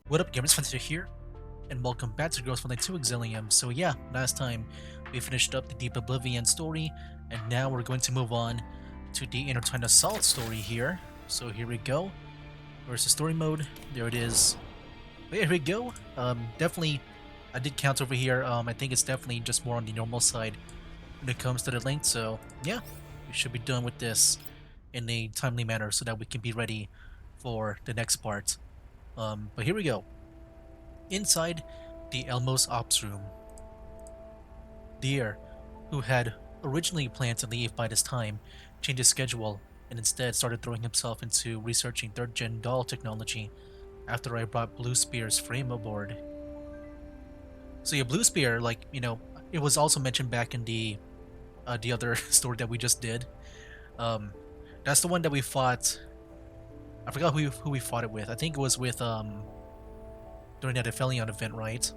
What up, gamers? Fantasy here, and welcome back to Frontline 2 Exilium. So yeah, last time we finished up the Deep Oblivion story, and now we're going to move on to the Intertwined Assault story here. So here we go. Where's the story mode? There it is. But yeah, here we go. Definitely, I did count over here. I think it's definitely just more on the normal side when it comes to the length. So yeah, we should be done with this in a timely manner so that we can be ready for the next part. But here we go. Inside the Elmos Ops Room. Deer, who had originally planned to leave by this time, changed his schedule and instead started throwing himself into researching 3rd-gen doll technology after I brought Blue Spear's frame aboard. So yeah, Blue Spear, it was also mentioned back in the other story that we just did. That's the one that we fought. I forgot who we fought it with. I think it was with during that Exilium event, right?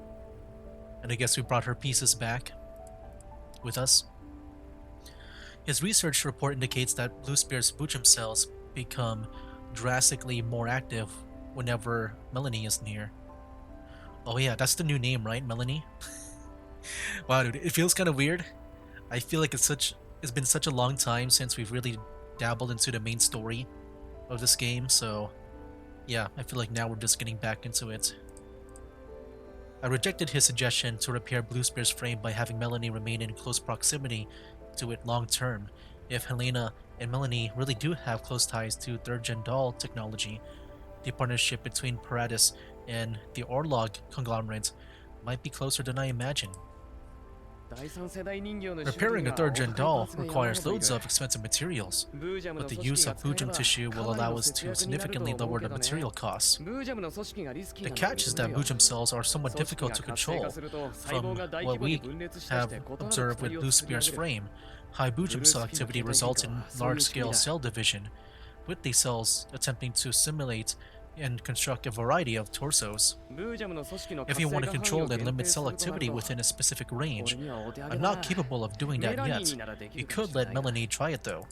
And I guess we brought her pieces back with us. His research report indicates that Blue Spear's Boojum cells become drastically more active whenever Melanie is near. Oh yeah, that's the new name, right? Melanie? Wow, dude, it feels kind of weird. I feel like it's been such a long time since we've really dabbled into the main story of this game, so yeah, I feel like now we're just getting back into it. I rejected his suggestion to repair Blue Spear's frame by having Melanie remain in close proximity to it long term. If Helena and Melanie really do have close ties to 3rd-gen doll technology, the partnership between Paratus and the Orlog conglomerate might be closer than I imagine. Repairing a 3rd-gen doll requires loads of expensive materials, but the use of Boojum tissue will allow us to significantly lower the material costs. The catch is that Boojum cells are somewhat difficult to control. From what we have observed with Blue Spear's frame, high Boojum cell activity results in large-scale cell division, with these cells attempting to simulate and construct a variety of torsos. If you want to control and limit cell activity within a specific range, I'm not capable of doing that yet. You could let Melanie try it though.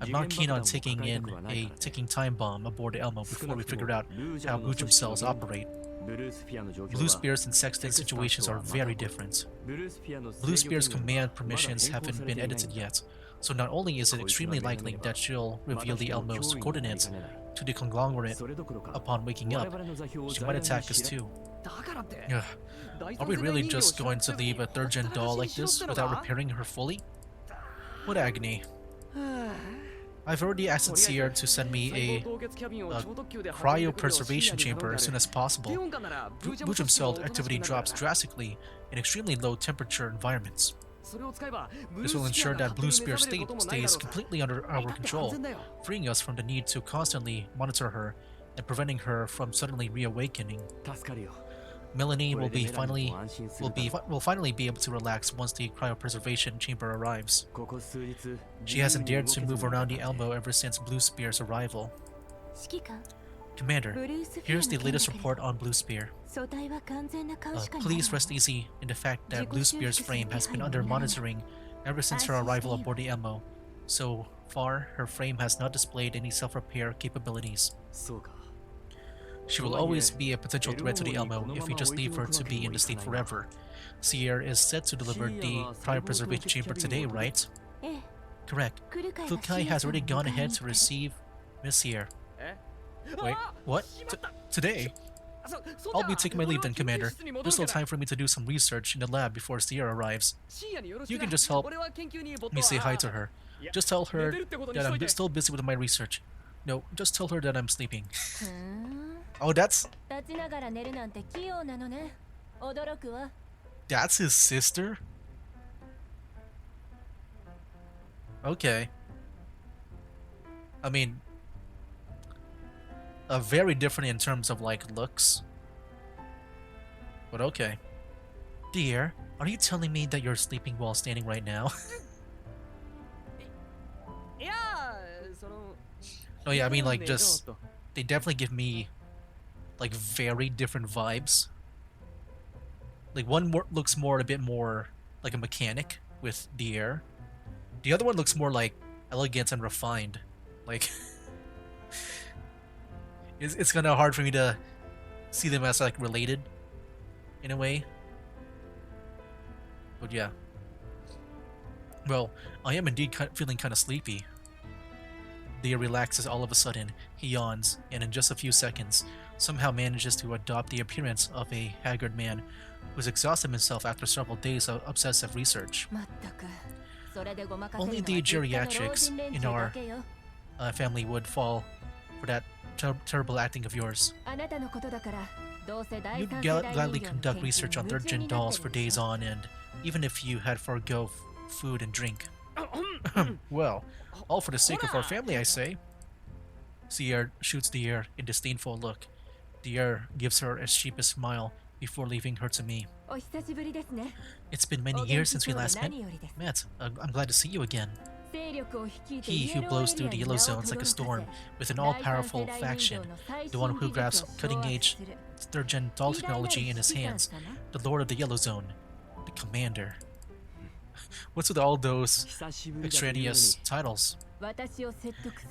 I'm not keen on taking in a ticking time bomb aboard Elmo before we figure out how Boojum cells operate. Blue Spear's and Sexton's situations are very different. Blue Spear's command permissions haven't been edited yet, so not only is it extremely likely that she'll reveal the Elmo's coordinates to the conglomerate upon waking up, she might attack us too. Ugh. Are we really just going to leave a 3rd-gen doll like this without repairing her fully? What agony. I've already asked Seer to send me a cryopreservation chamber as soon as possible. Boojum cell activity drops drastically in extremely low temperature environments. This will ensure that Blue Spear's state stays completely under our control, freeing us from the need to constantly monitor her and preventing her from suddenly reawakening. Melanie will finally be able to relax once the cryopreservation chamber arrives. She hasn't dared to move around the Elmo ever since Blue Spear's arrival. Commander, here's the latest report on Blue Spear. Please rest easy in the fact that Blue Spear's frame has been under monitoring ever since her arrival aboard the Elmo. So far, her frame has not displayed any self-repair capabilities. She will always be a potential threat to the Elmo if we just leave her to be in the state forever. Sierra is set to deliver the cryopreservation chamber today, right? Correct. Fukai has already gone ahead to receive Miss Sierra. Wait, what? Today? I'll be taking my leave then, Commander. There's still time for me to do some research in the lab before Sierra arrives. You can just help me say hi to her. Just tell her that I'm still busy with my research. No, just tell her that I'm sleeping. Oh, that's his sister? Okay. I mean, very different in terms of looks. But okay. Dear, are you telling me that you're sleeping while standing right now? Oh yeah, I mean they definitely give me very different vibes. One looks a bit more like a mechanic with the air. The other one looks more elegant and refined. It's kind of hard for me to see them as like related in a way. But yeah. Well, I am indeed feeling kind of sleepy. Dia relaxes all of a sudden, he yawns, and in just a few seconds, somehow manages to adopt the appearance of a haggard man who's exhausted himself after several days of obsessive research. Only the geriatrics in our family would fall for that terrible acting of yours. You'd gladly conduct research on third-gen dolls for days on end, even if you had forego food and drink. Well, all for the sake of our family, I say. Sierra shoots Dier a disdainful look. Dier gives her a sheepish smile before leaving her to me. It's been many years since we last met. I'm glad to see you again. He who blows through the yellow zones like a storm with an all-powerful faction, the one who grabs cutting-edge third-gen doll technology in his hands, the Lord of the Yellow Zone, the Commander. What's with all those extraneous titles?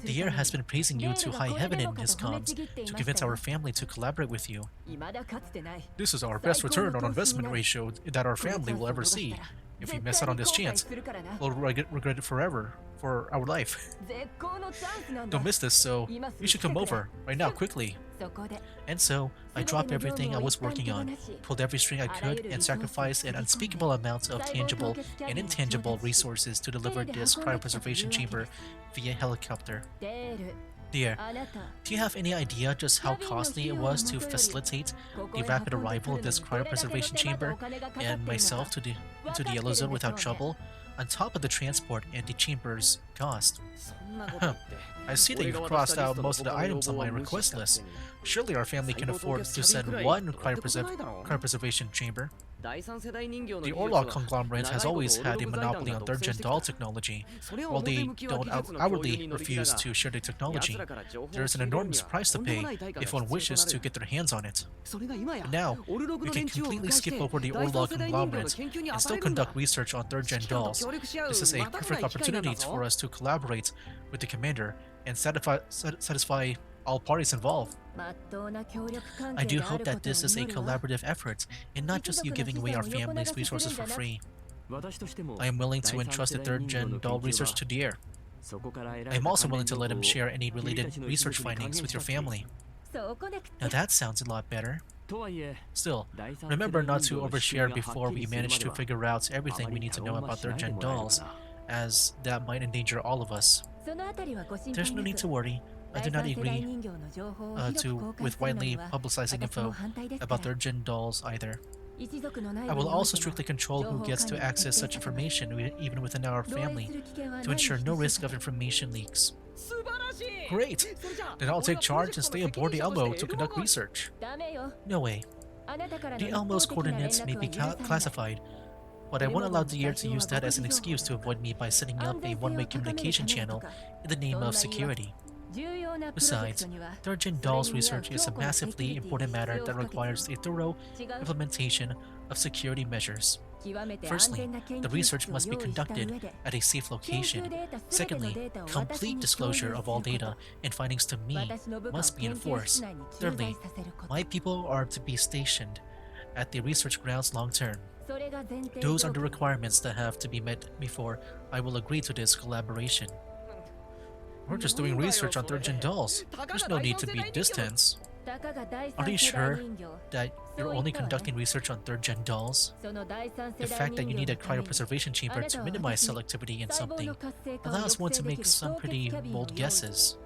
Dier has been praising you to high heaven in his comms to convince our family to collaborate with you. This is our best return on investment ratio that our family will ever see. If we miss out on this chance, we'll regret it forever for our life. Don't miss this, so you should come over right now, quickly. And so, I dropped everything I was working on, pulled every string I could, and sacrificed an unspeakable amount of tangible and intangible resources to deliver this cryopreservation chamber via helicopter. Dear, do you have any idea just how costly it was to facilitate the rapid arrival of this cryopreservation chamber and myself to the Yellow Zone without trouble, on top of the transport and the chamber's cost? I see that you've crossed out most of the items on my request list. Surely our family can afford to send one cryopreservation chamber. The Orlok conglomerate has always had a monopoly on third-gen doll technology. While they don't outwardly refuse to share the technology, there is an enormous price to pay if one wishes to get their hands on it. But now, we can completely skip over the Orlok conglomerate and still conduct research on third-gen dolls. This is a perfect opportunity for us to collaborate with the Commander and satisfy all parties involved. I do hope that this is a collaborative effort and not just you giving away our family's resources for free. I am willing to entrust the third-gen doll research to Dier. I am also willing to let him share any related research findings with your family. Now that sounds a lot better. Still, remember not to overshare before we manage to figure out everything we need to know about third-gen dolls, as that might endanger all of us. There's no need to worry. I do not agree with widely publicizing info about third-gen dolls either. I will also strictly control who gets to access such information, even within our family, to ensure no risk of information leaks. Great! Then I'll take charge and stay aboard the Elmo to conduct research. No way. The Elmo's coordinates may be classified, but I won't allow Dier to use that as an excuse to avoid me by setting up a one-way communication channel in the name of security. Besides, third-gen dolls research is a massively important matter that requires a thorough implementation of security measures. Firstly, the research must be conducted at a safe location. Secondly, complete disclosure of all data and findings to me must be enforced. Thirdly, my people are to be stationed at the research grounds long-term. Those are the requirements that have to be met before I will agree to this collaboration. We're just doing research on third-gen dolls. There's no need to be this tense. Are you sure that you're only conducting research on third-gen dolls? The fact that you need a cryopreservation chamber to minimize selectivity in something allows one to make some pretty bold guesses.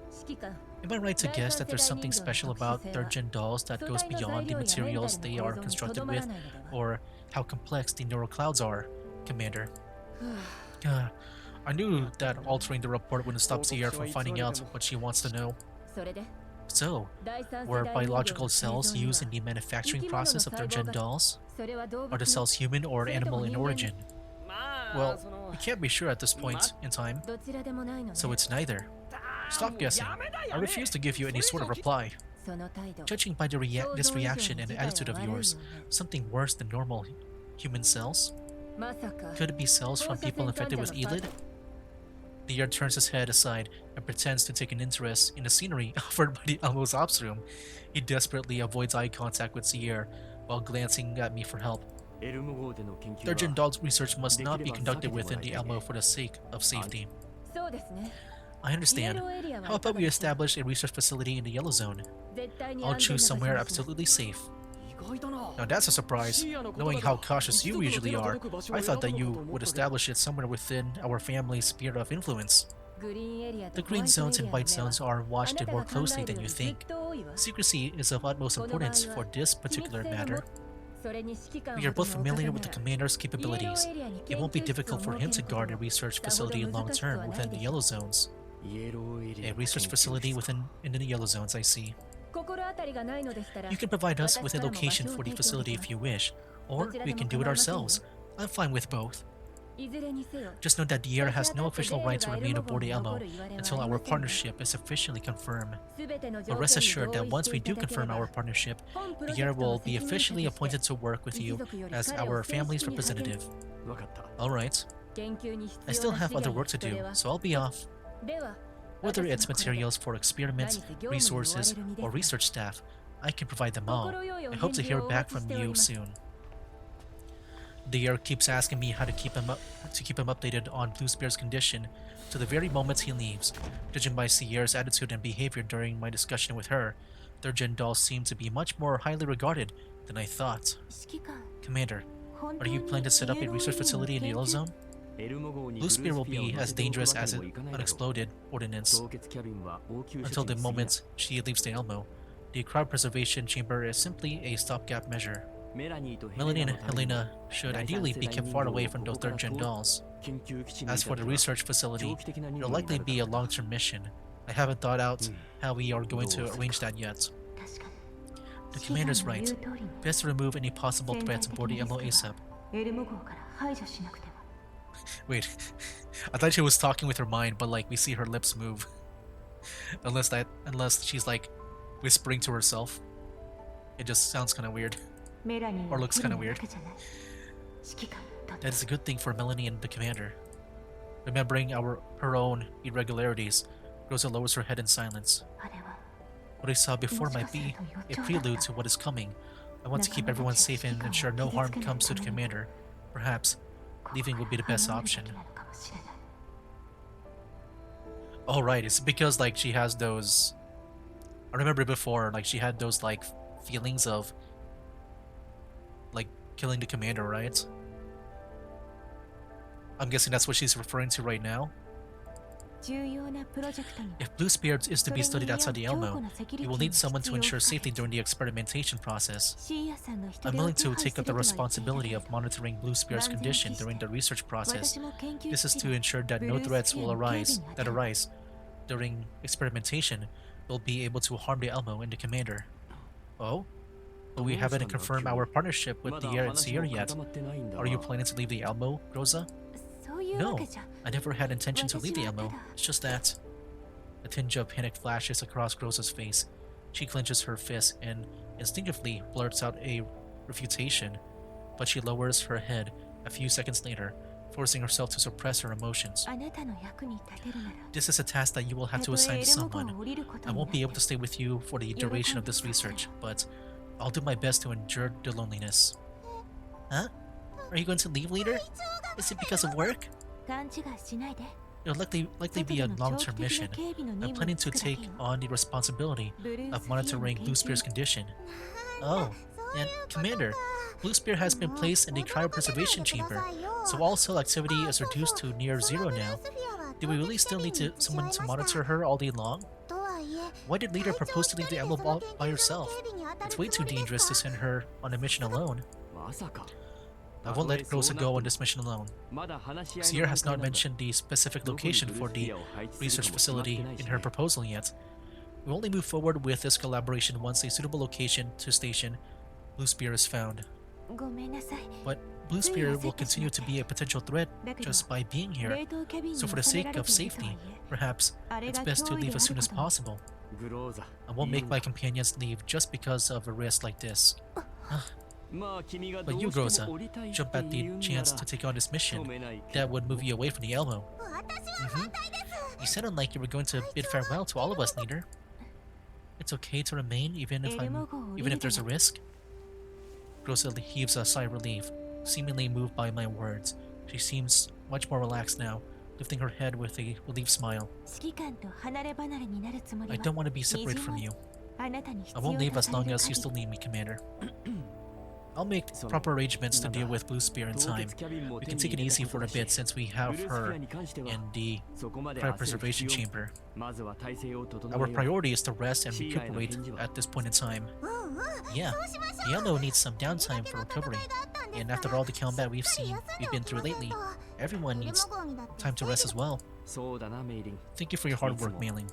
Am I right to guess that there's something special about third-gen dolls that goes beyond the materials they are constructed with, or how complex the neural clouds are, Commander? I knew that altering the report wouldn't stop Sierra from finding out what she wants to know. So, were biological cells used in the manufacturing process of third-gen dolls? Are the cells human or animal in origin? Well, we can't be sure at this point in time, so it's neither. Stop guessing. I refuse to give you any sort of reply. Judging by this reaction and attitude of yours, something worse than normal human cells? Could it be cells from people infected with Elid? The year turns his head aside and pretends to take an interest in the scenery offered by the Elmo's ops room. He desperately avoids eye contact with Sierra while glancing at me for help. Third-gen dog's research must not be conducted within the Elmo for the sake of safety. I understand. How about we establish a research facility in the Yellow Zone? I'll choose somewhere absolutely safe. Now that's a surprise. Knowing how cautious you usually are, I thought that you would establish it somewhere within our family's sphere of influence. The green zones and white zones are watched more closely than you think. Secrecy is of utmost importance for this particular matter. We are both familiar with the commander's capabilities. It won't be difficult for him to guard a research facility long-term within the yellow zones. A research facility in the yellow zones, I see. You can provide us with a location for the facility if you wish, or we can do it ourselves. I'm fine with both. Just note that Dier has no official right to remain aboard the Elmo until our partnership is officially confirmed. But rest assured that once we do confirm our partnership, Dier will be officially appointed to work with you as our family's representative. Alright. I still have other work to do, so I'll be off. Whether it's materials for experiments, resources, or research staff, I can provide them all. I hope to hear back from you soon. Dier keeps asking me how to keep him updated on Blue Spear's condition to the very moment he leaves. Judging by Sierra's attitude and behavior during my discussion with her, third-gen dolls seem to be much more highly regarded than I thought. Commander, are you planning to set up a research facility in the Yellow Zone? Blue Spear will be as dangerous as an unexploded ordnance until the moment she leaves the Elmo. The crowd preservation chamber is simply a stopgap measure. Melanie and Helena should ideally be kept far away from those third-gen dolls. As for the research facility, it'll likely be a long-term mission. I haven't thought out how we are going to arrange that yet. The commander's right. Best to remove any possible threats aboard the Elmo ASAP. Wait, I thought she was talking with her mind, but like we see her lips move. Unless she's like whispering to herself. It just sounds kind of weird. Or looks kind of weird. That is a good thing for Melanie and the commander. Remembering her own irregularities, Rosa lowers her head in silence. What I saw before might be a prelude to what is coming. I want to keep everyone safe and ensure no harm comes to the commander. Perhaps leaving would be the best option. Oh right, it's because like she has those... I remember before, like she had those like feelings of like killing the commander, right? I'm guessing that's what she's referring to right now. If Blue Spirit is to be studied outside the Elmo, you will need someone to ensure safety during the experimentation process. I'm willing to take up the responsibility of monitoring Blue Spirit's condition during the research process. This is to ensure that no threats will arise during experimentation will be able to harm the Elmo and the commander. Oh? But we haven't confirmed our partnership with Dier and Sierra yet. Are you planning to leave the Elmo, Rosa? No, I never had intention to leave the Elmo. It's just that... A tinge of panic flashes across Rosa's face. She clenches her fist and instinctively blurts out a refutation, but she lowers her head a few seconds later, forcing herself to suppress her emotions. This is a task that you will have to assign to someone. I won't be able to stay with you for the duration of this research, but I'll do my best to endure the loneliness. Huh? Are you going to leave, leader? Is it because of work? It'll likely be a long-term mission. I'm planning to take on the responsibility of monitoring Blue Spear's condition. Oh, and Commander, Blue Spear has been placed in the cryopreservation chamber, so all cell activity is reduced to near zero now. Do we really still need someone to monitor her all day long? Why did Leader propose to leave the Elmo by herself? It's way too dangerous to send her on a mission alone. I won't let Rosa go on this mission alone. Sierra has not mentioned the specific location for the research facility in her proposal yet. We'll only move forward with this collaboration once a suitable location to station Blue Spear is found. But Blue Spear will continue to be a potential threat just by being here, so for the sake of safety, perhaps it's best to leave as soon as possible. I won't make my companions leave just because of a risk like this. But you, Rosa, jump at the chance to take on this mission that would move you away from the Elmo. You sounded like you were going to bid farewell to all of us, leader. It's okay to remain even if there's a risk? Rosa heaves a sigh of relief, seemingly moved by my words. She seems much more relaxed now, lifting her head with a relieved smile. I don't want to be separated from you. I won't leave as long as you still need me, Commander. I'll make proper arrangements to deal with Blue Spear in time. We can take it easy for a bit since we have her in the cryopreservation chamber. Our priority is to rest and recuperate at this point in time. Yeah, Yellow needs some downtime for recovery, and after all the combat we've been through lately, everyone needs time to rest as well. Thank you for your hard work, Mailing.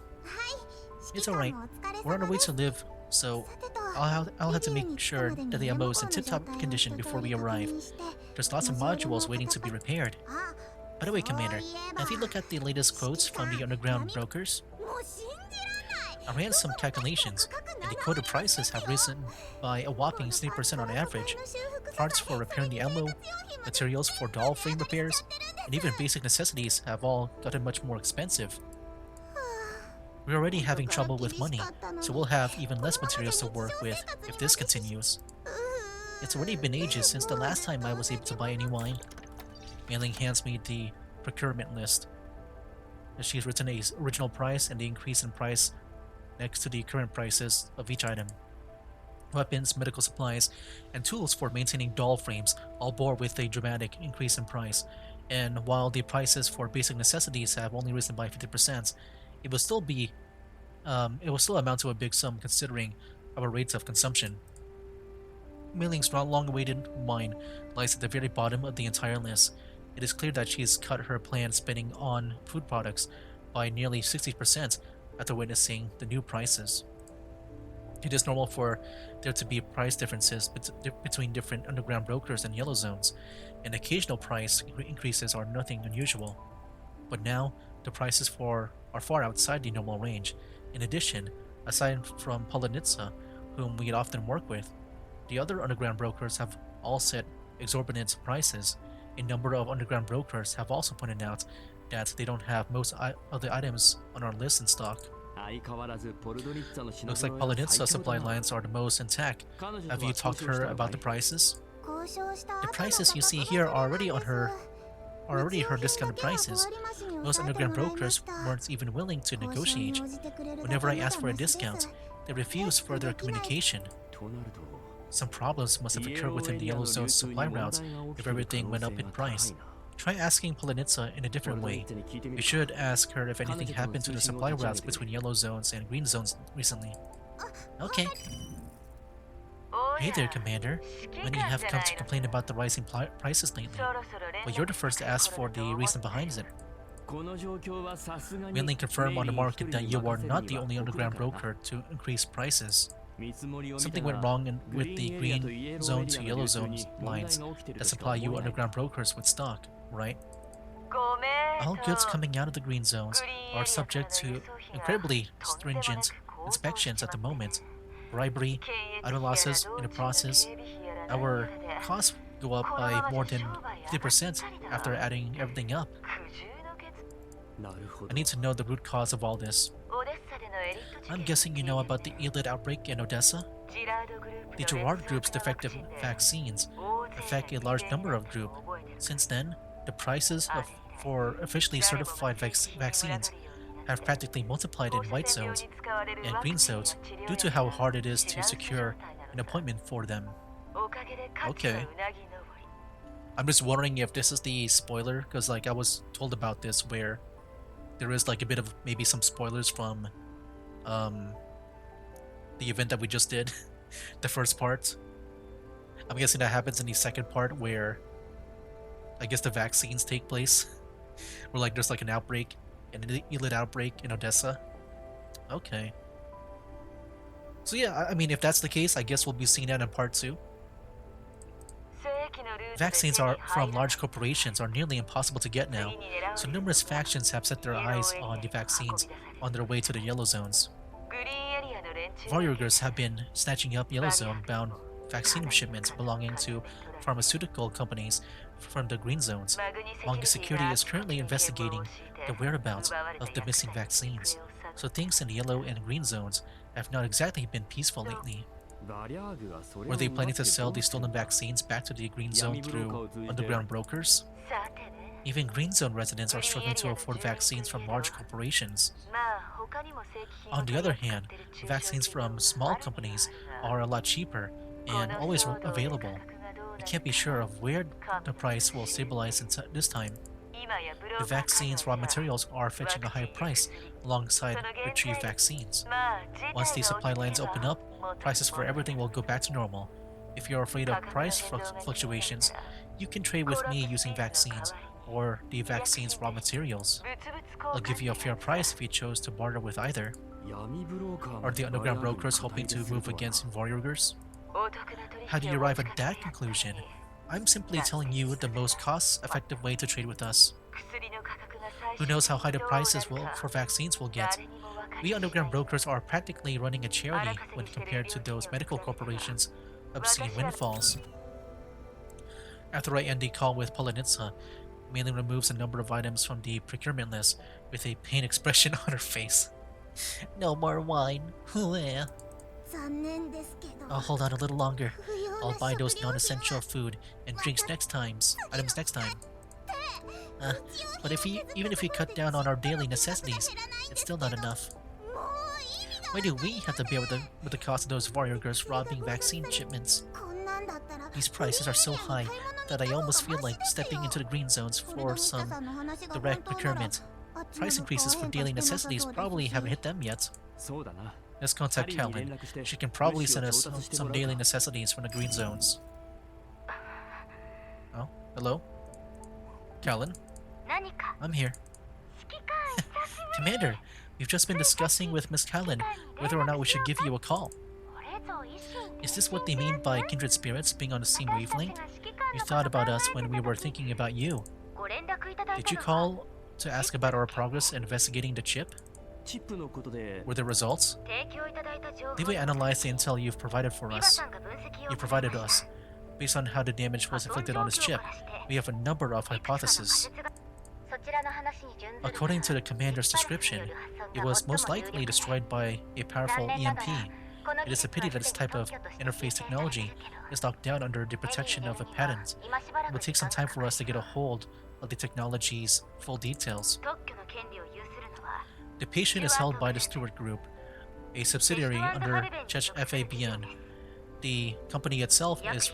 It's alright, we're on our way to live, so I'll have to make sure that the ammo is in tip-top condition before we arrive. There's lots of modules waiting to be repaired. By the way, Commander, have you looked at the latest quotes from the underground brokers? I ran some calculations, and the quoted prices have risen by a whopping 60% on average. Parts for repairing the ammo, materials for doll frame repairs, and even basic necessities have all gotten much more expensive. We're already having trouble with money, so we'll have even less materials to work with if this continues. It's already been ages since the last time I was able to buy any wine. Mailing hands me the procurement list. She's written a original price and the increase in price next to the current prices of each item. Weapons, medical supplies, and tools for maintaining doll frames all bore with a dramatic increase in price, and while the prices for basic necessities have only risen by 50%, it will still amount to a big sum considering our rates of consumption. Milling's long-awaited wine lies at the very bottom of the entire list. It is clear that she's cut her planned spending on food products by nearly 60% after witnessing the new prices. It is normal for there to be price differences between different underground brokers and yellow zones, and occasional price increases are nothing unusual. But now, the prices are far outside the normal range. In addition, aside from Polonitsa, whom we often work with, the other underground brokers have all set exorbitant prices. A number of underground brokers have also pointed out that they don't have most of the items on our list in stock. Looks like Polonitsa's supply lines are the most intact. Have you talked to her about the prices? The prices you see here are already her discounted prices. Most underground brokers weren't even willing to negotiate. Whenever I asked for a discount, they refused further communication. Some problems must have occurred within the Yellow Zone's supply routes if everything went up in price. Try asking Polonitsa in a different way. You should ask her if anything happened to the supply routes between Yellow Zones and Green Zones recently. Okay. Hey there, Commander. Many have come to complain about the rising prices lately, but you're the first to ask for the reason behind it. Mainly confirm on the market that you are not the only underground broker to increase prices. Something went wrong with the Green Zone to Yellow Zone lines that supply you underground brokers with stock, right? All goods coming out of the Green Zones are subject to incredibly stringent inspections at the moment. Bribery, idle losses in the process. Our costs go up by more than 50% after adding everything up. I need to know the root cause of all this. I'm guessing you know about the Elite outbreak in Odessa? The Gerard Group's defective vaccines affect a large number of groups. Since then, the prices for officially certified vaccines have practically multiplied in white zones and green zones due to how hard it is to secure an appointment for them. Okay. I'm just wondering if this is the spoiler, because like I was told about this where there is like a bit of maybe some spoilers from the event that we just did, the first part. I'm guessing that happens in the second part where I guess the vaccines take place, where like there's like an outbreak, an elite outbreak in Odessa. Okay. So yeah, I mean, if that's the case, I guess we'll be seeing that in part 2. Vaccines from large corporations are nearly impossible to get now, so numerous factions have set their eyes on the vaccines on their way to the Yellow Zones. Warriors have been snatching up Yellow Zone-bound vaccine shipments belonging to pharmaceutical companies from the green zones. Manga Security is currently investigating the whereabouts of the missing vaccines, so things in the yellow and green zones have not exactly been peaceful lately. Were they planning to sell the stolen vaccines back to the green zone through underground brokers? Even green zone residents are struggling to afford vaccines from large corporations. On the other hand, vaccines from small companies are a lot cheaper and always available. We can't be sure of where the price will stabilize this time. The vaccine's raw materials are fetching a higher price alongside retrieved vaccines. Once these supply lines open up, prices for everything will go back to normal. If you're afraid of price fluctuations, you can trade with me using vaccines or the vaccine's raw materials. I'll give you a fair price if you chose to barter with either. Are the underground brokers hoping to move against warriors? How do you arrive at that conclusion? I'm simply telling you the most cost-effective way to trade with us. Who knows how high the prices for vaccines will get? We underground brokers are practically running a charity when compared to those medical corporations' obscene windfalls. After I end the call with Polanitsa, Mainly removes a number of items from the procurement list with a pain expression on her face. No more wine. Oh, hold on a little longer. I'll buy those non-essential food and drinks items next time. But even if we cut down on our daily necessities, it's still not enough. Why do we have to bear with the cost of those warrior girls robbing vaccine shipments? These prices are so high that I almost feel like stepping into the green zones for some direct procurement. Price increases for daily necessities probably haven't hit them yet. Let's contact Callan. She can probably send us some daily necessities from the green zones. Oh, hello? Callan? I'm here. Commander, we've just been discussing with Miss Callan whether or not we should give you a call. Is this what they mean by kindred spirits being on the same wavelength? You thought about us when we were thinking about you. Did you call to ask about our progress in investigating the chip? Were there results? Levi analyzed the intel you've provided us. Based on how the damage was inflicted on his chip, we have a number of hypotheses. According to the commander's description, it was most likely destroyed by a powerful EMP. It is a pity that this type of interface technology is locked down under the protection of a patent. It will take some time for us to get a hold of the technology's full details. The patient is held by the Stewart Group, a subsidiary under Czech FABN. The company itself is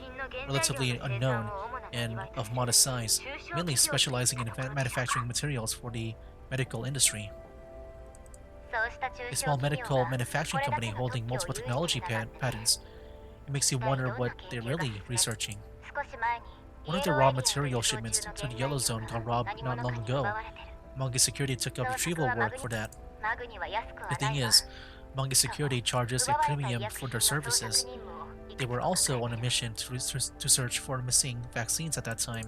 relatively unknown and of modest size, mainly specializing in manufacturing materials for the medical industry. A small medical manufacturing company holding multiple technology patents. It makes you wonder what they're really researching. One of the raw material shipments to the Yellow Zone got robbed not long ago. Manga Security took up retrieval work for that. The thing is, Manga Security charges a premium for their services. They were also on a mission to search for missing vaccines at that time.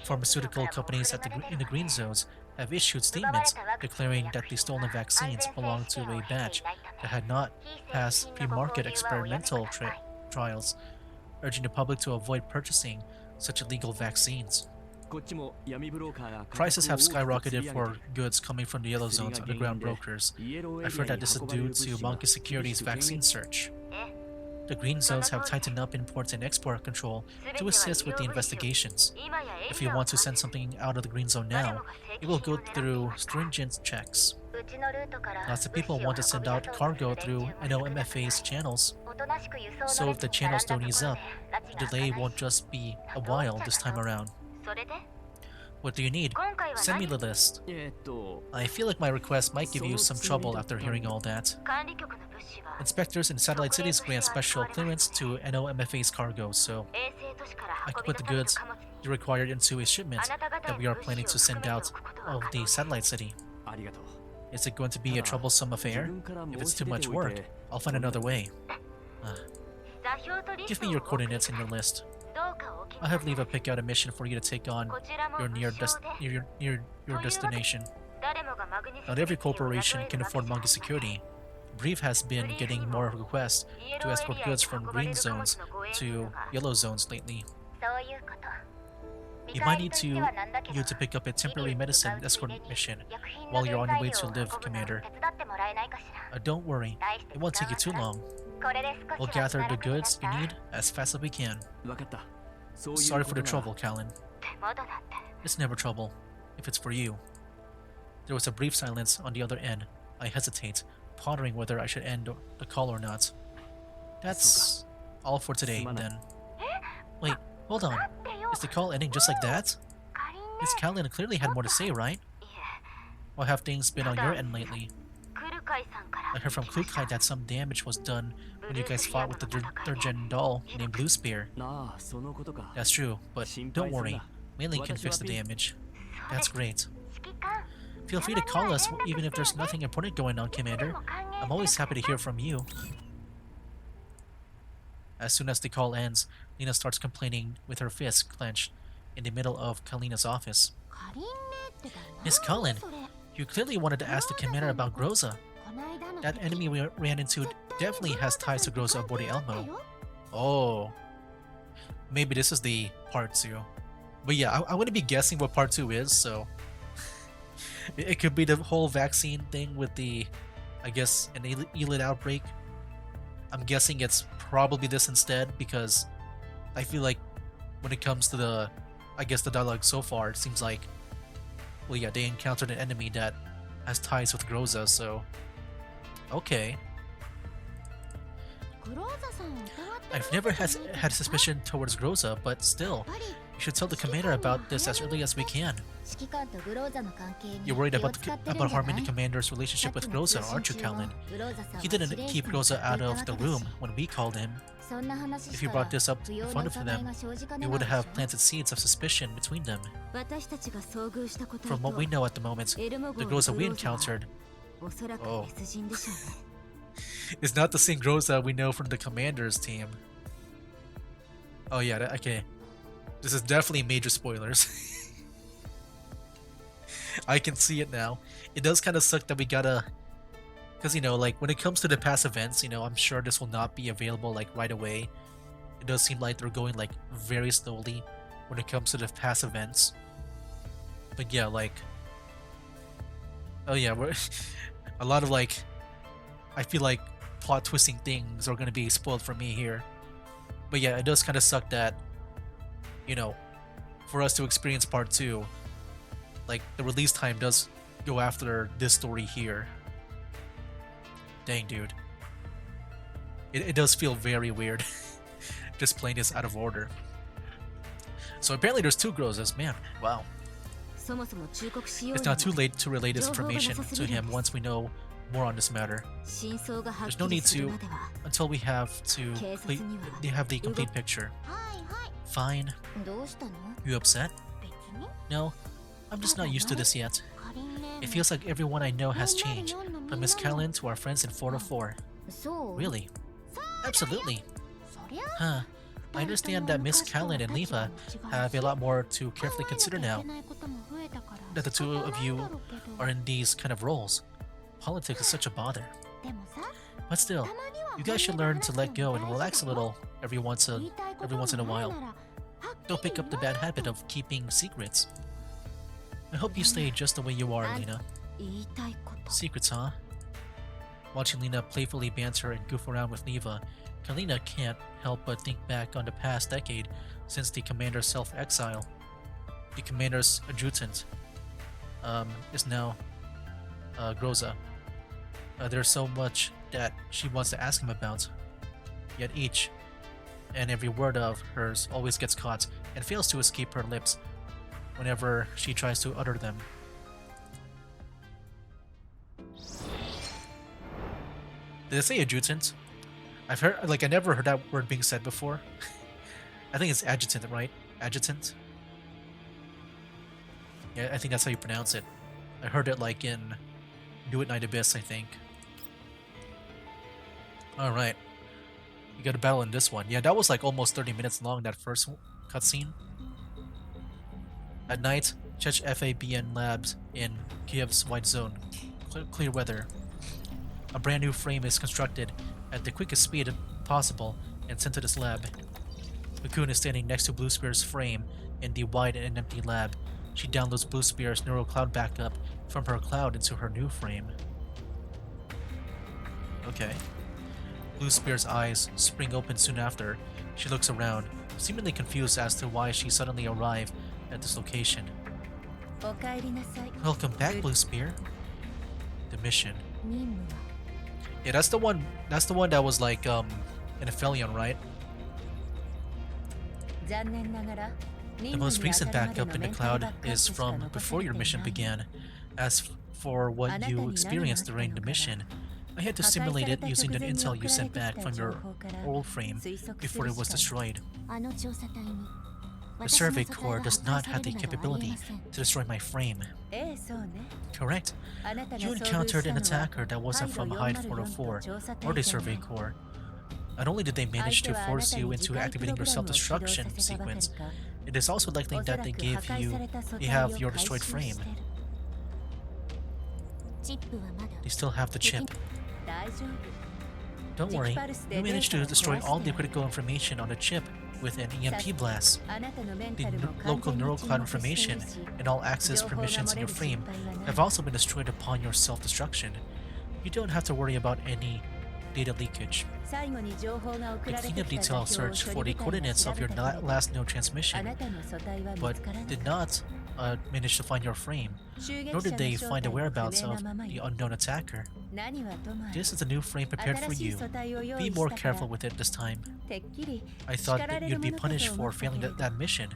Pharmaceutical companies in the green zones have issued statements declaring that the stolen vaccines belonged to a batch that had not passed pre-market experimental trials, urging the public to avoid purchasing such illegal vaccines. Prices have skyrocketed for goods coming from the Yellow Zone's underground brokers. I've heard that this is due to Manga Security's vaccine search. The green zones have tightened up import and export control to assist with the investigations. If you want to send something out of the green zone now, it will go through stringent checks. Lots of people want to send out cargo through NOMFA's channels. So if the channels don't ease up, the delay won't just be a while this time around. What do you need? Send me the list. I feel like my request might give you some trouble after hearing all that. Inspectors in satellite cities grant special clearance to NOMFA's cargo, so I can put the goods you required into a shipment that we are planning to send out of the satellite city. Is it going to be a troublesome affair? If it's too much work, I'll find another way. Give me your coordinates and your list. I'll have Leva pick out a mission for you to take on your destination. Not every corporation can afford Manga Security, Brief has been getting more requests to escort goods from green zones to yellow zones lately. You might need you to pick up a temporary medicine escort mission while you're on your way to Liv, Commander. Don't worry, it won't take you too long. We'll gather the goods you need as fast as we can. Sorry for the trouble, Callan. It's never trouble, if it's for you. There was a brief silence on the other end. I hesitate, pondering whether I should end the call or not. That's all for today, then. Wait, hold on. Is the call ending just like that? Miss Callan clearly had more to say, right? How have things been on your end lately? I heard from Klukai that some damage was done when you guys fought with the third-gen doll named Blue Spear. That's true, but don't worry. Mainly can fix the damage. That's great. Feel free to call us even if there's nothing important going on, Commander. I'm always happy to hear from you. As soon as the call ends, Lena starts complaining with her fists clenched in the middle of Kalina's office. Miss Cullen, you clearly wanted to ask the Commander about Groza. That enemy we ran into definitely has ties to Groza aboard the Elmo. Oh. Maybe this is the part 2. But yeah, I wouldn't be guessing what part 2 is, so... it could be the whole vaccine thing with the, I guess, an elite outbreak. I'm guessing it's probably this instead, because I feel like when it comes to the, I guess, the dialogue so far, it seems like, well, yeah, they encountered an enemy that has ties with Groza, so... Okay. I've never had suspicion towards Groza, but still, you should tell the Commander about this as early as we can. You're worried about harming the Commander's relationship with Groza, aren't you, Callan? He didn't keep Groza out of the room when we called him. If you brought this up in front of them, you would have planted seeds of suspicion between them. From what we know at the moment, the Groza we encountered... Oh. It's not the same Groza we know from the Commander's team. Oh yeah, okay. This is definitely major spoilers. I can see it now. It does kind of suck that we gotta... Because, you know, like, when it comes to the past events, you know, I'm sure this will not be available, like, right away. It does seem like they're going, like, very slowly when it comes to the past events. But yeah, like... Oh yeah, we're... a lot of, like... I feel like plot twisting things are gonna be spoiled for me here. But yeah, it does kind of suck that, you know, for us to experience part 2, like, the release time does go after this story here. Dang, dude. It does feel very weird. Just playing this out of order. So apparently there's 2 Grozas, man. Wow. It's not too late to relay this information to him once we know more on this matter. There's no need to until we have the complete picture. Fine. You upset? No, I'm just not used to this yet. It feels like everyone I know has changed, from Miss Callan to our friends in 404. Really? Absolutely. Huh. I understand that Miss Callan and Leva have a lot more to carefully consider now that the 2 of you are in these kind of roles. Politics is such a bother. But still, you guys should learn to let go and relax a little every once in a while. Don't pick up the bad habit of keeping secrets. I hope you stay just the way you are, Lena. Secrets, huh? Watching Lena playfully banter and goof around with Neva, Kalina can't help but think back on the past decade since the Commander's self-exile. The Commander's adjutant is now Groza. There's so much that she wants to ask him about, yet each and every word of hers always gets caught and fails to escape her lips whenever she tries to utter them. Did I say adjutant? I've heard, like, I never heard that word being said before. I think it's adjutant, right? Adjutant? Yeah, I think that's how you pronounce it. I heard it, like, in Do It Night Abyss, I think. Alright. We got a battle in this one. Yeah, that was like almost 30 minutes long, that first cutscene. At night, check FABN labs in Kiev's White Zone. Clear weather. A brand new frame is constructed at the quickest speed possible and sent to this lab. Cocoon is standing next to Blue Spear's frame in the wide and empty lab. She downloads Blue Spear's neural cloud backup from her cloud into her new frame. Okay. Blue Spear's eyes spring open soon after. She looks around, seemingly confused as to why she suddenly arrived at this location. Welcome back, Blue Spear. The mission. Yeah, that's the one that was like an Exilium, right? The most recent backup in the cloud is from before your mission began. As for what you experienced during the mission, I had to simulate it using the intel you sent back from your old frame before it was destroyed. The survey core does not have the capability to destroy my frame. Correct. You encountered an attacker that wasn't from Hide 404 or the survey core. Not only did they manage to force you into activating your self-destruction sequence, it is also likely that they have your destroyed frame. They still have the chip. Don't worry, you managed to destroy all the critical information on the chip with an EMP blast. The local neural cloud information and all access permissions in your frame have also been destroyed upon your self-destruction. You don't have to worry about any data leakage. The cleanup detail searched for the coordinates of your last node transmission, but did not manage to find your frame, nor did they find the whereabouts of the unknown attacker. This is a new frame prepared for you. Be more careful with it this time. I thought that you'd be punished for failing that mission,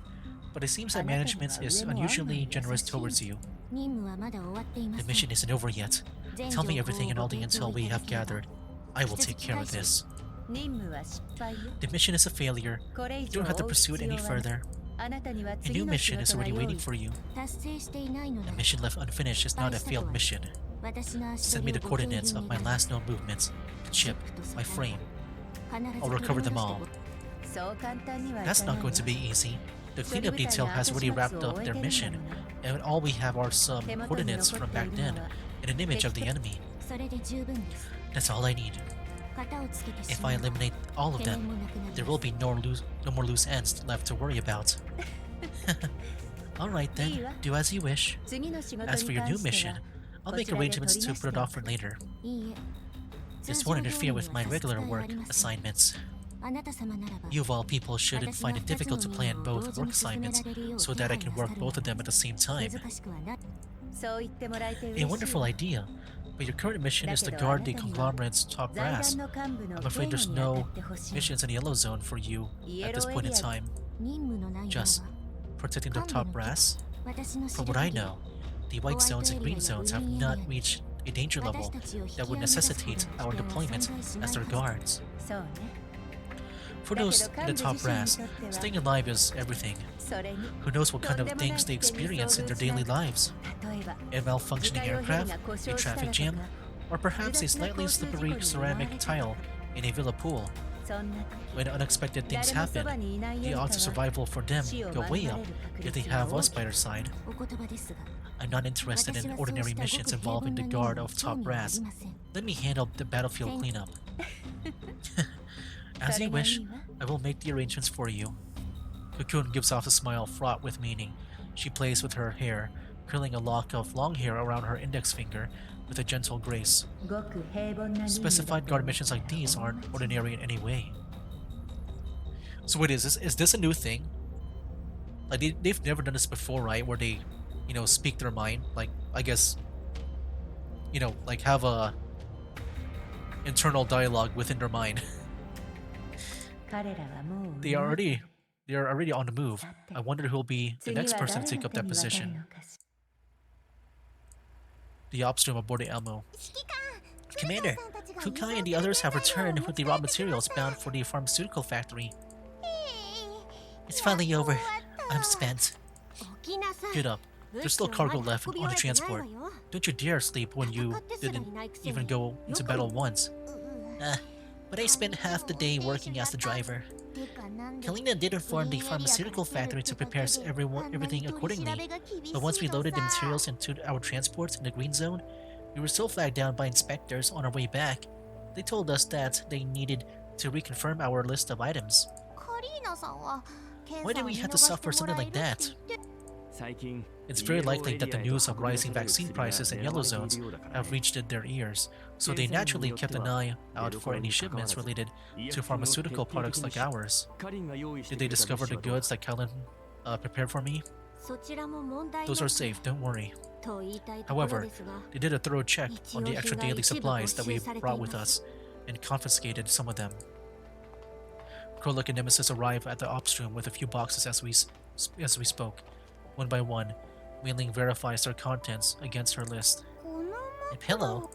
but it seems that management is unusually generous towards you. The mission isn't over yet. Tell me everything and all the intel we have gathered. I will take care of this. The mission is a failure. You don't have to pursue it any further. A new mission is already waiting for you. A mission left unfinished is not a failed mission. Send me the coordinates of my last known movements, the chip, my frame. I'll recover them all. That's not going to be easy. The cleanup detail has already wrapped up their mission, and all we have are some coordinates from back then and an image of the enemy. That's all I need. If I eliminate all of them, there will be no more loose ends left to worry about. Alright then, do as you wish. As for your new mission, I'll make arrangements to put it off for later. This won't interfere with my regular work assignments. You of all people shouldn't find it difficult to plan both work assignments so that I can work both of them at the same time. A wonderful idea, but your current mission is to guard the conglomerate's top brass. I'm afraid there's no missions in the yellow zone for you at this point in time. Just protecting the top brass? From what I know, the white zones and green zones have not reached a danger level that would necessitate our deployment as their guards. For those in the top brass, staying alive is everything. Who knows what kind of things they experience in their daily lives? A malfunctioning aircraft, a traffic jam, or perhaps a slightly slippery ceramic tile in a villa pool. When unexpected things happen, the odds of survival for them go way up if they have us by their side. I'm not interested in ordinary missions involving the guard of top brass. Let me handle the battlefield cleanup. As you wish, I will make the arrangements for you. Cocoon gives off a smile fraught with meaning. She plays with her hair, curling a lock of long hair around her index finger with a gentle grace. Specified guard missions like these aren't ordinary in any way. So wait, is this a new thing? Like they've never done this before, right? Where they, speak their mind. Like, I guess, like have a internal dialogue within their mind. They are already on the move. I wonder who will be the next person to take up that position. The ops room aboard the Elmo. Commander, Kukai and the others have returned with the raw materials bound for the pharmaceutical factory. It's finally over. I'm spent. Get up. There's still cargo left on the transport. Don't you dare sleep when you didn't even go into battle once. But I spent half the day working as the driver. Kalina did inform the pharmaceutical factory to prepare everything accordingly, but once we loaded the materials into our transports in the green zone, We were still flagged down by inspectors on our way back. They told us that they needed to reconfirm our list of items. Why did we have to suffer something like that? It's very likely that the news of rising vaccine prices in yellow zones have reached their ears, so they naturally kept an eye out for any shipments related to pharmaceutical products like ours. Did they discover the goods that Kellen prepared for me? Those are safe, don't worry. However, they did a thorough check on the extra daily supplies that we brought with us and confiscated some of them. Krolok and Nemesis arrive at the ops room with a few boxes as we spoke. One by one, Wei-Ling verifies their contents against her list. A pillow?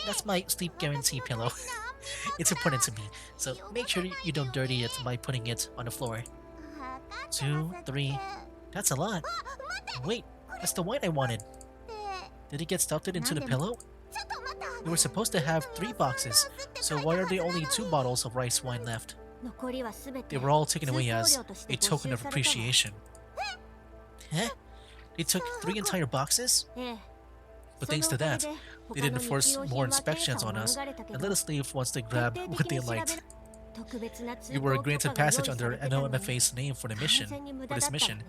That's my sleep guarantee pillow. It's important to me, so make sure you don't dirty it by putting it on the floor. 2, 3... That's a lot. Wait, that's the wine I wanted. Did it get stuffed into the pillow? We were supposed to have 3 boxes, so why are there only 2 bottles of rice wine left? They were all taken away as a token of appreciation. Huh? They took 3 entire boxes? But thanks to that, they didn't force more inspections on us and let us leave once they grabbed what they liked. We were granted passage under NOMFA's name for this mission.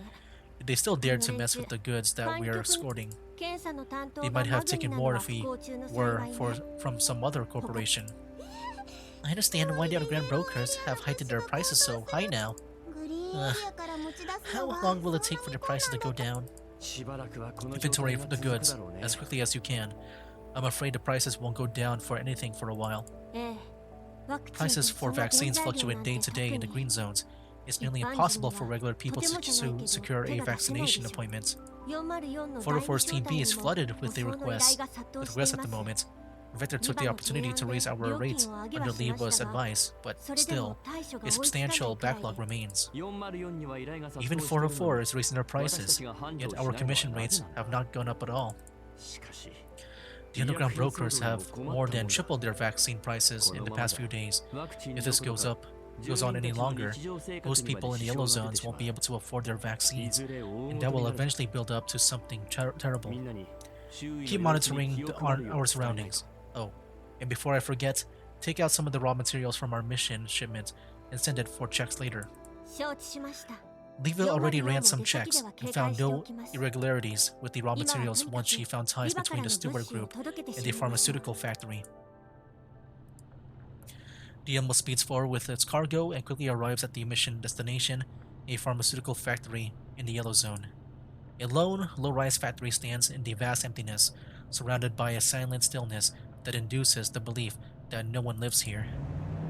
They still dared to mess with the goods that we are escorting. They might have taken more if we were from some other corporation. I understand why the underground brokers have heightened their prices so high now. How long will it take for the prices to go down? Inventory the goods as quickly as you can. I'm afraid the prices won't go down for anything for a while. Prices for vaccines fluctuate day to day in the green zones. It's nearly impossible for regular people to secure a vaccination appointment. 404's Team B is flooded with requests at the moment. Vector took the opportunity to raise our rate under Leva's advice, but still, a substantial backlog remains. Even 404 is raising their prices, yet our commission rates have not gone up at all. The underground brokers have more than tripled their vaccine prices in the past few days. If this goes on any longer, most people in the yellow zones won't be able to afford their vaccines, and that will eventually build up to something terrible. Keep monitoring our surroundings. Oh, and before I forget, take out some of the raw materials from our mission shipment and send it for checks later. Leva already ran some checks and found no irregularities with the raw materials once she found ties between the Stewart Group and the pharmaceutical factory. The Elmo speeds forward with its cargo and quickly arrives at the mission destination, a pharmaceutical factory in the yellow zone. A lone, low-rise factory stands in the vast emptiness, surrounded by a silent stillness that induces the belief that no one lives here.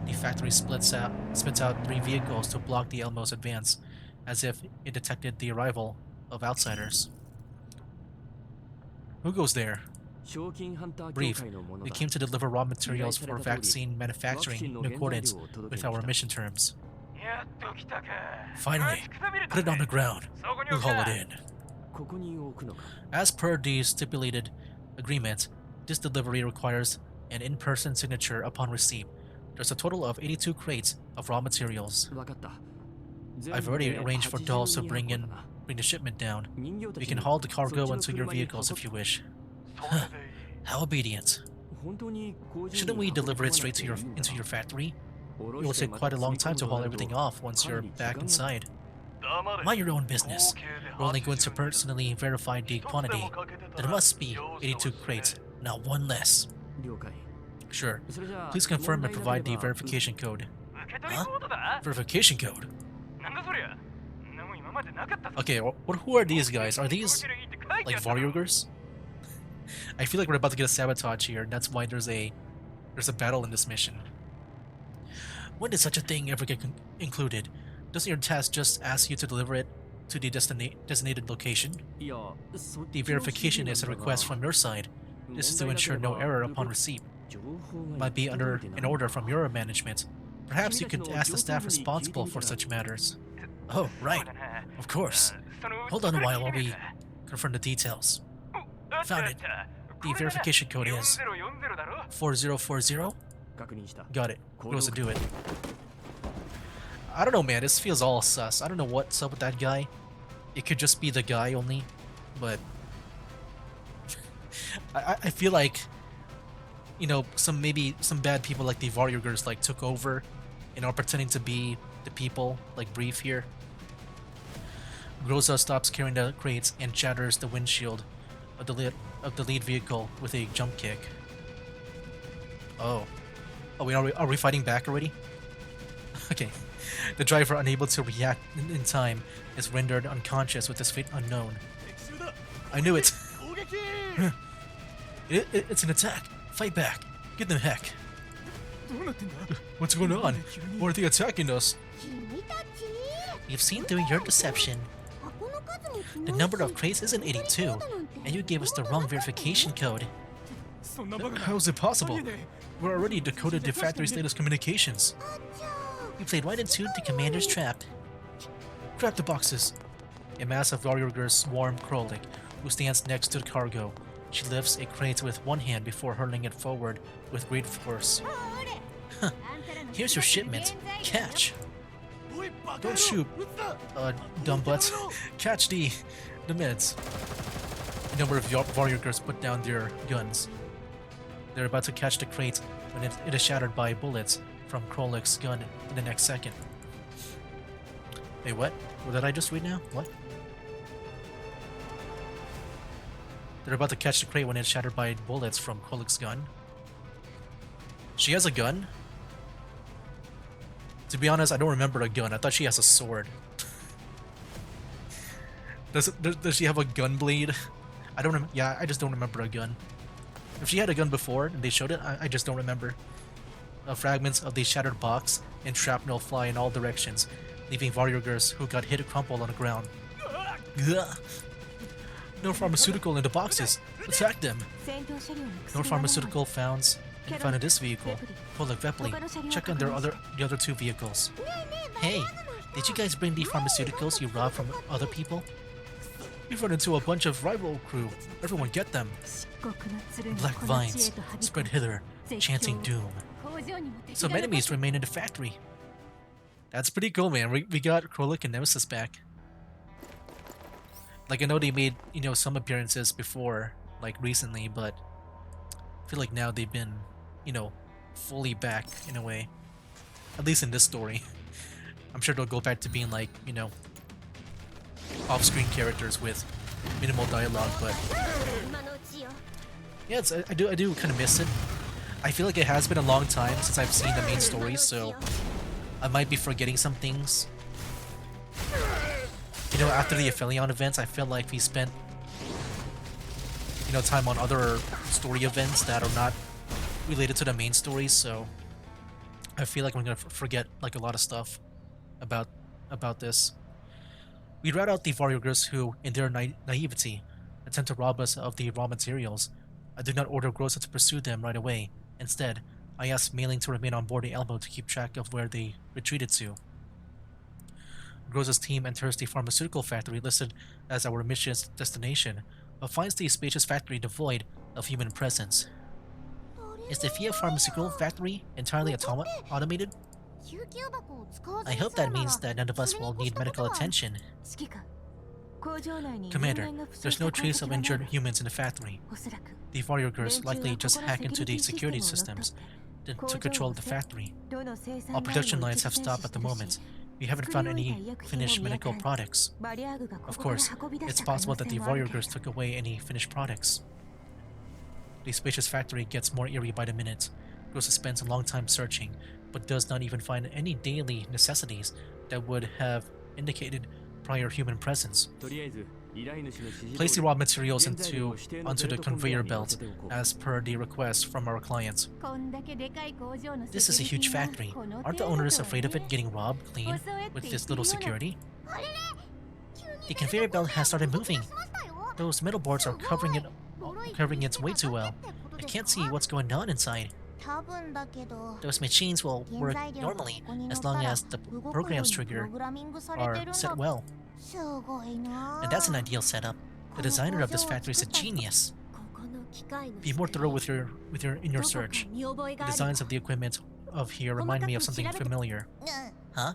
The factory spits out 3 vehicles to block the Elmo's advance, as if it detected the arrival of outsiders. Who goes there? Brief. We came to deliver raw materials for vaccine manufacturing in accordance with our mission terms. Finally, put it on the ground. We'll haul it in. As per the stipulated agreement, this delivery requires an in-person signature upon receipt. There's a total of 82 crates of raw materials. I've already arranged for dolls to bring the shipment down. We can haul the cargo into your vehicles if you wish. How obedient. Shouldn't we deliver it straight into your factory? It will take quite a long time to haul everything off once you're back inside. Mind your own business. We're only going to personally verify the quantity. There must be 82 crates, not one less. Sure. Please confirm and provide the verification code. Huh? Verification code? Okay, who are these guys? Are these like Varjogers? I feel like we're about to get a sabotage here, and that's why there's a battle in this mission. When did such a thing ever get included? Doesn't your task just ask you to deliver it to the designated location? The verification is a request from your side. This is to ensure no error upon receipt. Might be under an order from your management. Perhaps you could ask the staff responsible for such matters. Oh, right. Of course. Hold on a while we confirm the details. Found it. The verification code is 4040? Got it. Goes to do it. I don't know, man. This feels all sus. I don't know what's up with that guy. It could just be the guy only, but I feel like, you know, maybe some bad people like the Varugers like took over, you know, pretending to be the people, like Brief here. Groza stops carrying the crates and shatters the windshield of the lead vehicle with a jump kick. Oh. Oh, are we fighting back already? Okay. The driver, unable to react in time, is rendered unconscious with his fate unknown. I knew it! It's an attack! Fight back! Get them heck! What's going on? Why are they attacking us? You've seen through your deception. The number of crates isn't 82, and you gave us the wrong verification code. How is it possible? We're already decoded the factory's latest communications. We played right into the commander's trap. Grab the boxes. A mass of Varugers swarm Krolik, who stands next to the cargo. She lifts a crate with one hand before hurling it forward with great force. Here's your shipment. Catch! Don't shoot, dumb butts. Catch the meds. A number of Varugers put down their guns. They're about to catch the crate when it is shattered by bullets from Krolik's gun in the next second. Wait, what? What did I just read now? What? They're about to catch the crate when it's shattered by bullets from Krolik's gun. She has a gun? To be honest, I don't remember a gun. I thought she has a sword. Does she have a gun blade? I don't yeah, I just don't remember a gun. If she had a gun before and they showed it, I just don't remember. Fragments of the shattered box and shrapnel fly in all directions, leaving Varugers who got hit crumple on the ground. Ugh. No pharmaceutical in the boxes. Attack them. No pharmaceutical found in this vehicle. Krolik Vepley, check on the other two vehicles. Hey, did you guys bring the pharmaceuticals you robbed from other people? We've run into a bunch of rival crew. Everyone get them. Black vines spread hither, chanting doom. Some enemies remain in the factory. That's pretty cool, man. We got Krolik and Nemesis back. Like, I know they made, you know, some appearances before, like recently, but I feel like now they've been, you know, fully back in a way. At least in this story. I'm sure they'll go back to being like, you know, off-screen characters with minimal dialogue, but yeah, I do kind of miss it. I feel like it has been a long time since I've seen the main story, so I might be forgetting some things. You know, after the Exilium events, I feel like we spent, you know, time on other story events that are not related to the main story, so I feel like I'm gonna forget like a lot of stuff about this. We rat out the Varugers who, in their naivety, attempt to rob us of the raw materials. I did not order Groza to pursue them right away. Instead, I asked Mailing to remain on board the Elmo to keep track of where they retreated to. Groza's team enters the pharmaceutical factory listed as our mission's destination, but finds the spacious factory devoid of human presence. Is the Fia pharmaceutical factory entirely automated? I hope that means that none of us will need medical attention. Commander, there's no trace of injured humans in the factory. The Varugers likely just hacked into the security systems, then took control of the factory. All production lines have stopped at the moment. We haven't found any finished medical products. Of course, it's possible that the Varugers took away any finished products. The spacious factory gets more eerie by the minute. Groza spends a long time searching, but does not even find any daily necessities that would have indicated prior human presence. Place the raw materials onto the conveyor belt as per the request from our client. This is a huge factory. Aren't the owners afraid of it getting robbed clean with this little security? The conveyor belt has started moving. Those metal boards are covering it way too well. I can't see what's going on inside. Those machines will work normally as long as the programs trigger are set well. And that's an ideal setup. The designer of this factory is a genius. Be more thorough in your search. The designs of the equipment of here remind me of something familiar. Huh?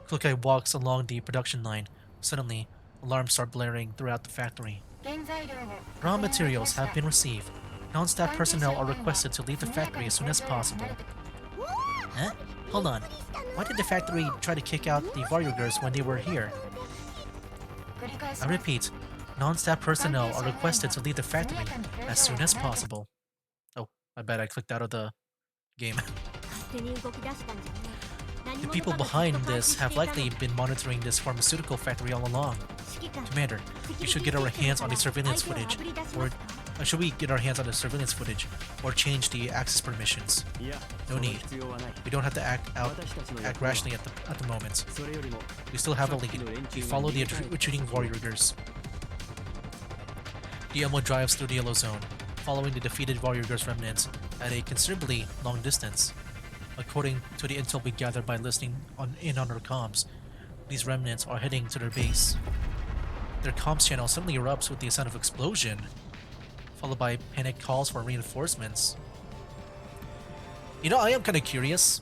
Kukai walks along the production line. Suddenly, alarms start blaring throughout the factory. Raw materials have been received. Non-staff personnel are requested to leave the factory as soon as possible. Huh? Hold on. Why did the factory try to kick out the warriors when they were here? I repeat, non-staff personnel are requested to leave the factory as soon as possible. Oh, I bet I clicked out of the game. The people behind this have likely been monitoring this pharmaceutical factory all along. Commander, we should get our hands on the surveillance footage, or should we get our hands on the surveillance footage, or change the access permissions? No need. We don't have to act rashly at the moment. We still have a lead. We follow the retreating warriors. The Elmo drives through the yellow zone, following the defeated warriors' remnants at a considerably long distance. According to the intel we gathered by listening in on our comms, these remnants are heading to their base. Their comms channel suddenly erupts with the sound of explosion, followed by panic calls for reinforcements. You know, I am kind of curious.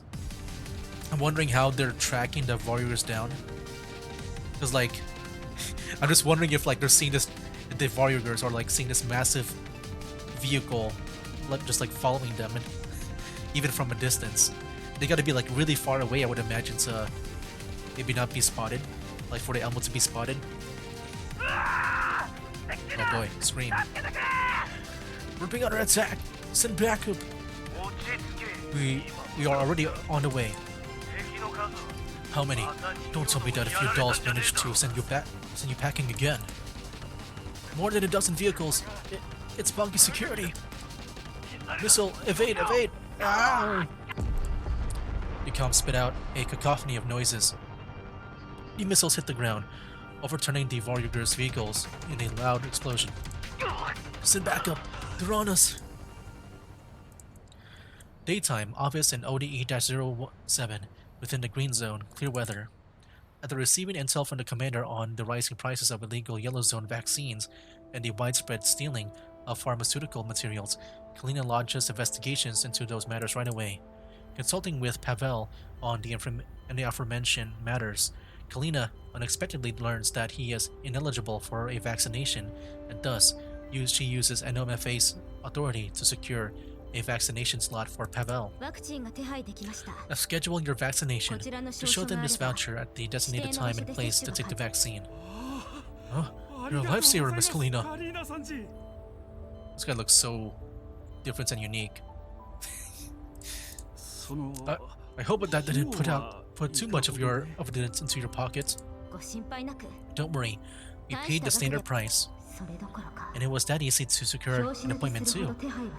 I'm wondering how they're tracking the warriors down. Because, like, I'm just wondering if, like, they're seeing this, the warriors are, like, seeing this massive vehicle, just, like, following them, and even from a distance. They gotta be, like, really far away, I would imagine, to maybe not be spotted. Like, for the Elmo to be spotted. Oh boy, scream. We're being under attack! Send backup! We are already on the way. How many? Don't tell me that a few dolls managed to send you packing again. More than a dozen vehicles. It's bunky security. Missile, evade, evade! Ah! The comm spit out a cacophony of noises. The missiles hit the ground, overturning the warriors' vehicles in a loud explosion. Send backup! They're on us! Daytime, Obvious and ODE-07, within the green zone, clear weather. After receiving intel from the commander on the rising prices of illegal yellow zone vaccines and the widespread stealing of pharmaceutical materials, Kalina launches investigations into those matters right away. Consulting with Pavel on the aforementioned matters, Kalina unexpectedly learns that he is ineligible for a vaccination, and thus she uses NOMFA's authority to secure a vaccination slot for Pavel. Schedule your vaccination to show them this voucher at the designated time and place to take the vaccine. Huh? You're a lifesaver, Miss Kalina. This guy looks so different and unique. I hope that didn't put too much of your evidence into your pocket. Don't worry, we paid the standard price. And it was that easy to secure an appointment too.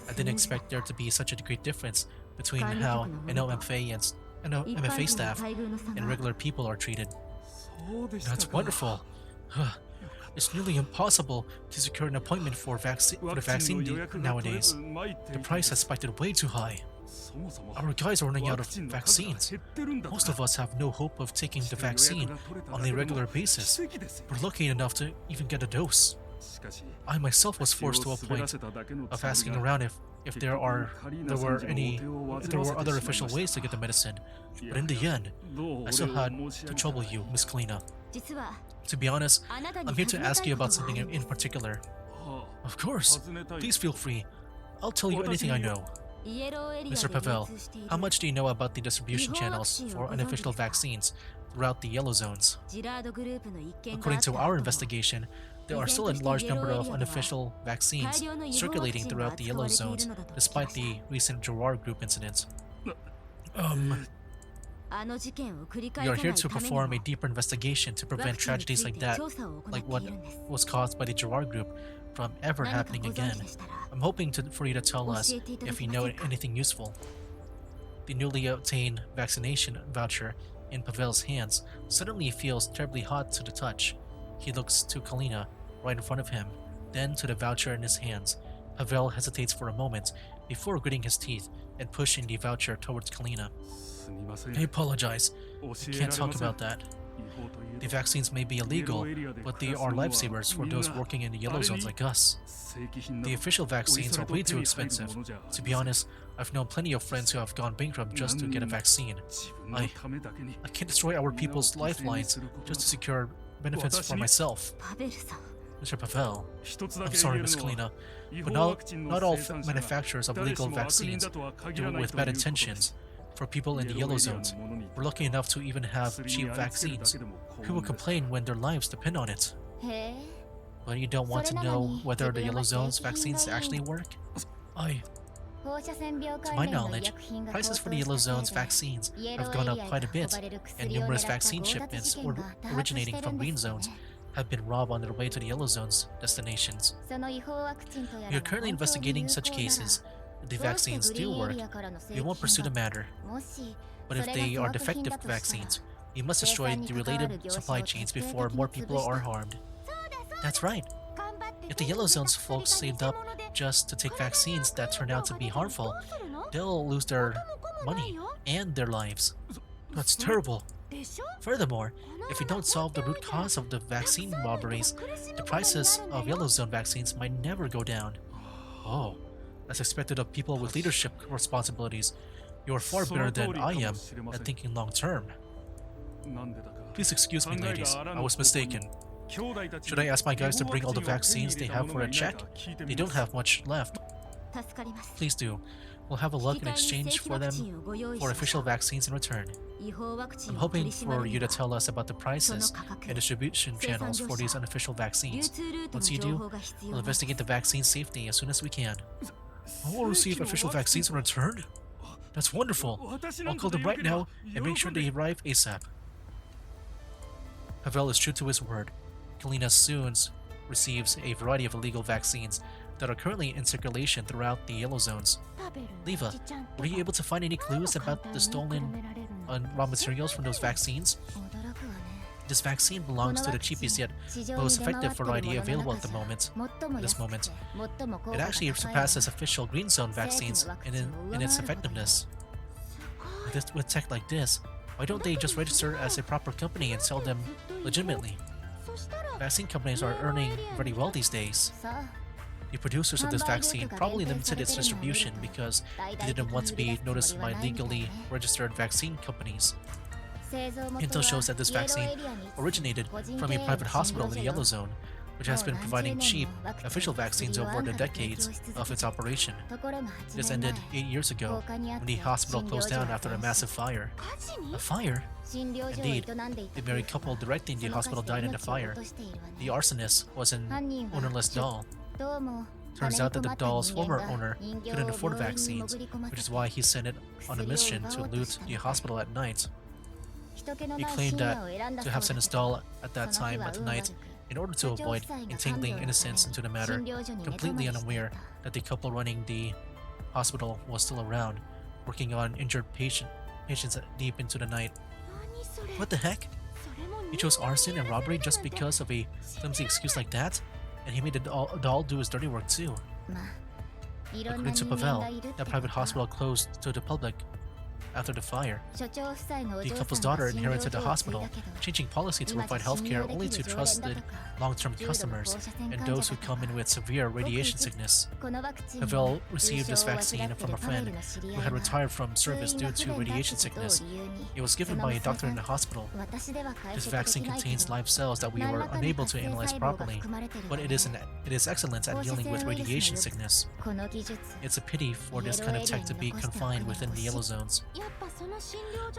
I didn't expect there to be such a great difference between how NOMFA staff and regular people are treated. That's wonderful. It's nearly impossible to secure an appointment for the vaccine nowadays. The price has spiked way too high. Our guys are running out of vaccines. Most of us have no hope of taking the vaccine on a regular basis. We're lucky enough to even get a dose. I myself was forced to a point of asking around if there were other official ways to get the medicine, but in the end, I still had to trouble you, Miss Kalina. To be honest, I'm here to ask you about something in particular. Of course, please feel free. I'll tell you anything I know. Mr. Pavel, how much do you know about the distribution channels for unofficial vaccines throughout the yellow zones? According to our investigation, there are still a large number of unofficial vaccines circulating throughout the yellow zones, despite the recent Gerard Group incident. We are here to perform a deeper investigation to prevent tragedies like that, like what was caused by the Gerard Group, from ever happening again. I'm hoping for you to tell us if you know anything useful. The newly obtained vaccination voucher in Pavel's hands suddenly feels terribly hot to the touch. He looks to Kalina, right in front of him, then to the voucher in his hands. Pavel hesitates for a moment before gritting his teeth and pushing the voucher towards Kalina. I apologize. I can't talk about that. The vaccines may be illegal, but they are lifesavers for those working in the yellow zones like us. The official vaccines are way too expensive. To be honest, I've known plenty of friends who have gone bankrupt just to get a vaccine. I can't destroy our people's lifelines just to secure benefits for myself. Mr. Pavel, I'm sorry, Miss Kalina, but not all manufacturers of illegal vaccines do it with bad intentions. For people in the yellow zones, we're lucky enough to even have cheap vaccines. Who will complain when their lives depend on it? But you don't want to know whether the yellow zones vaccines actually work? To my knowledge, prices for the yellow zones vaccines have gone up quite a bit, and numerous vaccine shipments originating from green zones have been robbed on their way to the yellow zones destinations. We are currently investigating such cases. If the vaccines do work, we won't pursue the matter. But if they are defective vaccines, we must destroy the related supply chains before more people are harmed. That's right. If the yellow zones folks saved up just to take vaccines that turn out to be harmful, they'll lose their money and their lives. That's terrible. Furthermore, if we don't solve the root cause of the vaccine robberies, the prices of yellow zone vaccines might never go down. Oh, as expected of people with leadership responsibilities, you are far better than I am at thinking long term. Please excuse me, ladies, I was mistaken. Should I ask my guys to bring all the vaccines they have for a check? They don't have much left. Please do. We'll have a look in exchange for them for official vaccines in return. I'm hoping for you to tell us about the prices and distribution channels for these unofficial vaccines. Once you do, we'll investigate the vaccine safety as soon as we can. I will receive official vaccines in return? That's wonderful! I'll call them right now and make sure they arrive ASAP. Pavel is true to his word. Kalina soon receives a variety of illegal vaccines that are currently in circulation throughout the yellow zones. Leva, were you able to find any clues about the stolen raw materials from those vaccines? This vaccine belongs to the cheapest yet most effective variety available at this moment. It actually surpasses official green zone vaccines in its effectiveness. With tech like this, why don't they just register as a proper company and sell them legitimately? Vaccine companies are earning very well these days. The producers of this vaccine probably limited its distribution because they didn't want to be noticed by legally registered vaccine companies. Intel shows that this vaccine originated from a private hospital in the Yellow Zone, which has been providing cheap, official vaccines over the decades of its operation. This ended 8 years ago, when the hospital closed down after a massive fire. A fire? Indeed, the married couple directing the hospital died in the fire. The arsonist was an ownerless doll. Turns out that the doll's former owner couldn't afford vaccines, which is why he sent it on a mission to loot the hospital at night. He claimed that to have sent his doll at that time at night in order to avoid entangling innocents into the matter, completely unaware that the couple running the hospital was still around, working on injured patients deep into the night. What the heck? He chose arson and robbery just because of a flimsy excuse like that? And he made the doll do his dirty work too. According to Pavel, that private hospital closed to the public after the fire. The couple's daughter inherited the hospital, changing policy to provide healthcare only to trusted long-term customers and those who come in with severe radiation sickness. Pavel received this vaccine from a friend who had retired from service due to radiation sickness. It was given by a doctor in the hospital. This vaccine contains live cells that we were unable to analyze properly, but it is excellent at dealing with radiation sickness. It's a pity for this kind of tech to be confined within the yellow zones.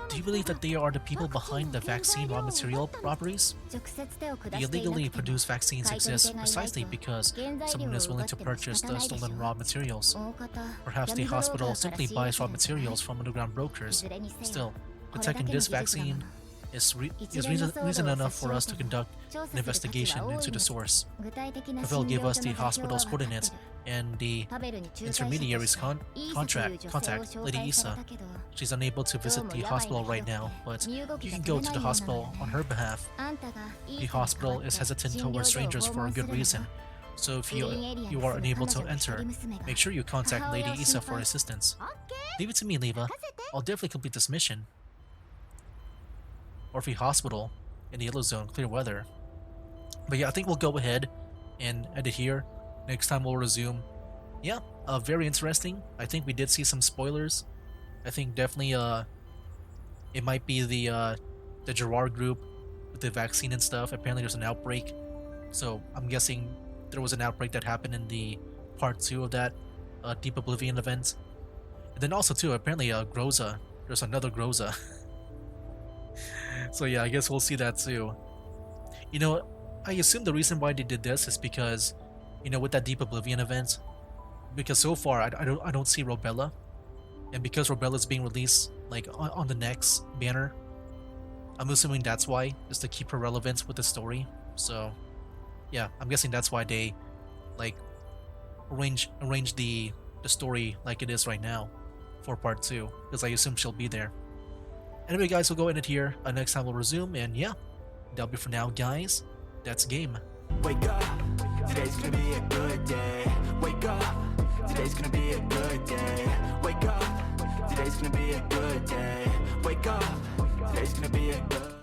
Do you believe that they are the people behind the vaccine raw material robberies? The illegally produced vaccines exist precisely because someone is willing to purchase the stolen raw materials. Perhaps the hospital simply buys raw materials from underground brokers. Still, the tech in this vaccine is reason enough for us to conduct an investigation into the source. Pavel gave us the hospital's coordinates and the intermediary's contact, Lady Isa. She's unable to visit the hospital right now, but you can go to the hospital on her behalf. The hospital is hesitant towards strangers for a good reason, so if you are unable to enter, make sure you contact Lady Isa for assistance. Leave it to me, Leva. I'll definitely complete this mission. Orphe Hospital in the Yellow Zone, clear weather. But yeah, I think we'll go ahead and end it here. Next time we'll resume. Yeah, very interesting. I think we did see some spoilers. I think definitely it might be the Gerard group with the vaccine and stuff. Apparently there's an outbreak. So I'm guessing there was an outbreak that happened in the part 2 of that Deep Oblivion event. And then also too, apparently Groza. There's another Groza. So yeah, I guess we'll see that too. You know, I assume the reason why they did this is because, you know, with that Deep Oblivion event, because so far I don't see Robella, and because Robella's being released like on the next banner, I'm assuming that's why, just to keep her relevant with the story. So yeah, I'm guessing that's why they like arrange the story like it is right now for part 2, because I assume she'll be there. Anyway guys, we'll go in it here. Next time we'll resume, and yeah, that'll be for now guys. That's game. Wake up, today's gonna be a good day. Wake up, today's gonna be a good day. Wake up, today's gonna be a good day. Wake up, today's gonna be a good